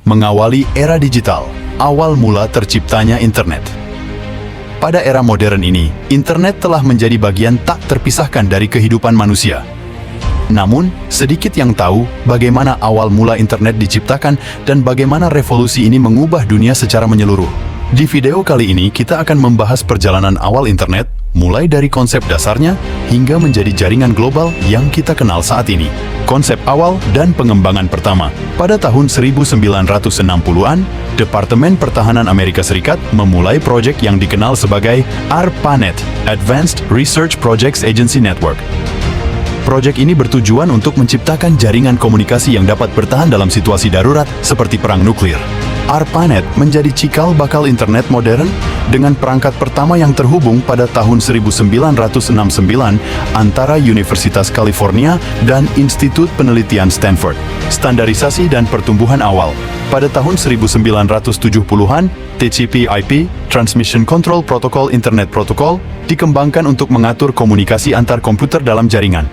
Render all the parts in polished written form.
mengawali era digital, awal mula terciptanya internet. Pada era modern ini, internet telah menjadi bagian tak terpisahkan dari kehidupan manusia. Namun, sedikit yang tahu bagaimana awal mula internet diciptakan dan bagaimana revolusi ini mengubah dunia secara menyeluruh. Di video kali ini, kita akan membahas perjalanan awal internet, mulai dari konsep dasarnya hingga menjadi jaringan global yang kita kenal saat ini. Konsep awal dan pengembangan pertama. Pada tahun 1960-an, Departemen Pertahanan Amerika Serikat memulai proyek yang dikenal sebagai ARPANET, Advanced Research Projects Agency Network. Proyek ini bertujuan untuk menciptakan jaringan komunikasi yang dapat bertahan dalam situasi darurat seperti perang nuklir. ARPANET menjadi cikal bakal internet modern dengan perangkat pertama yang terhubung pada tahun 1969 antara Universitas California dan Institut Penelitian Stanford. Standarisasi dan pertumbuhan awal. Pada tahun 1970-an, TCP/IP, Transmission Control Protocol Internet Protocol, dikembangkan untuk mengatur komunikasi antar komputer dalam jaringan.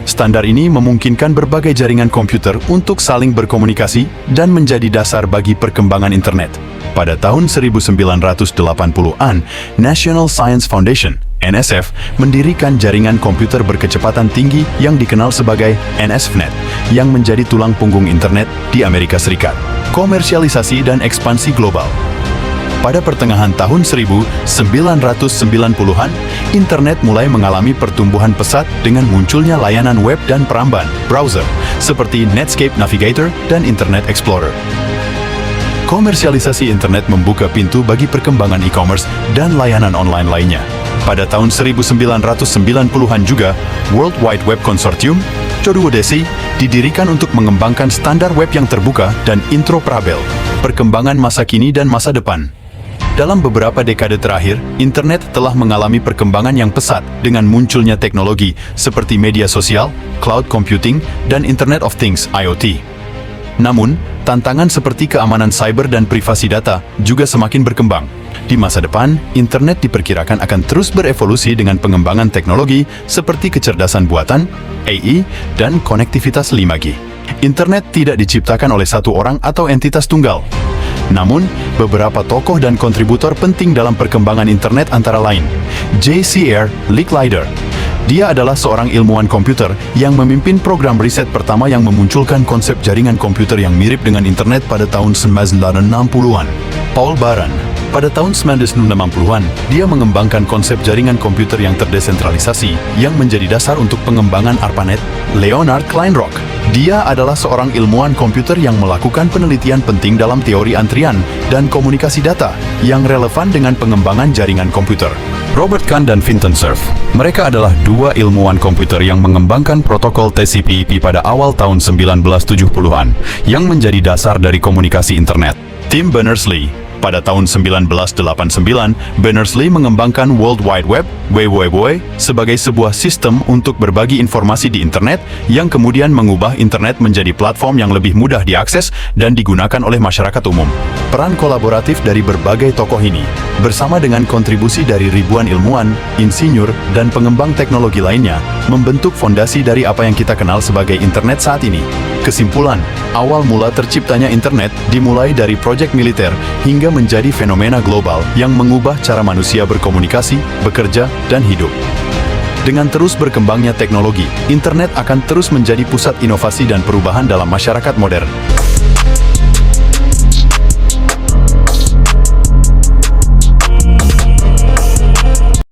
Standar ini memungkinkan berbagai jaringan komputer untuk saling berkomunikasi dan menjadi dasar bagi perkembangan internet. Pada tahun 1980-an, National Science Foundation, NSF, mendirikan jaringan komputer berkecepatan tinggi yang dikenal sebagai NSFNet, yang menjadi tulang punggung internet di Amerika Serikat. Komersialisasi dan ekspansi global. Pada pertengahan tahun 1990-an, internet mulai mengalami pertumbuhan pesat dengan munculnya layanan web dan peramban, browser, seperti Netscape Navigator dan Internet Explorer. Komersialisasi internet membuka pintu bagi perkembangan e-commerce dan layanan online lainnya. Pada tahun 1990-an juga, World Wide Web Consortium, WWDC, didirikan untuk mengembangkan standar web yang terbuka dan interoperabel, perkembangan masa kini dan masa depan. Dalam beberapa dekade terakhir, internet telah mengalami perkembangan yang pesat dengan munculnya teknologi seperti media sosial, cloud computing, dan Internet of Things (IoT). Namun, tantangan seperti keamanan cyber dan privasi data juga semakin berkembang. Di masa depan, internet diperkirakan akan terus berevolusi dengan pengembangan teknologi seperti kecerdasan buatan, AI, dan konektivitas 5G. Internet tidak diciptakan oleh satu orang atau entitas tunggal. Namun, beberapa tokoh dan kontributor penting dalam perkembangan internet antara lain J.C.R. Licklider. Dia adalah seorang ilmuwan komputer yang memimpin program riset pertama yang memunculkan konsep jaringan komputer yang mirip dengan internet pada tahun 1960-an. Paul Baran. Pada tahun 1960-an, dia mengembangkan konsep jaringan komputer yang terdesentralisasi yang menjadi dasar untuk pengembangan ARPANET. Leonard Kleinrock. Dia adalah seorang ilmuwan komputer yang melakukan penelitian penting dalam teori antrian dan komunikasi data yang relevan dengan pengembangan jaringan komputer. Robert Kahn dan Vinton Cerf. Mereka adalah dua ilmuwan komputer yang mengembangkan protokol TCP/IP pada awal tahun 1970-an yang menjadi dasar dari komunikasi internet. Tim Berners-Lee. Pada tahun 1989, Berners-Lee mengembangkan World Wide Web (WWW) sebagai sebuah sistem untuk berbagi informasi di internet yang kemudian mengubah internet menjadi platform yang lebih mudah diakses dan digunakan oleh masyarakat umum. Peran kolaboratif dari berbagai tokoh ini, bersama dengan kontribusi dari ribuan ilmuwan, insinyur, dan pengembang teknologi lainnya, membentuk fondasi dari apa yang kita kenal sebagai internet saat ini. Kesimpulan, awal mula terciptanya internet dimulai dari proyek militer hingga menjadi fenomena global yang mengubah cara manusia berkomunikasi, bekerja, dan hidup. Dengan terus berkembangnya teknologi, internet akan terus menjadi pusat inovasi dan perubahan dalam masyarakat modern.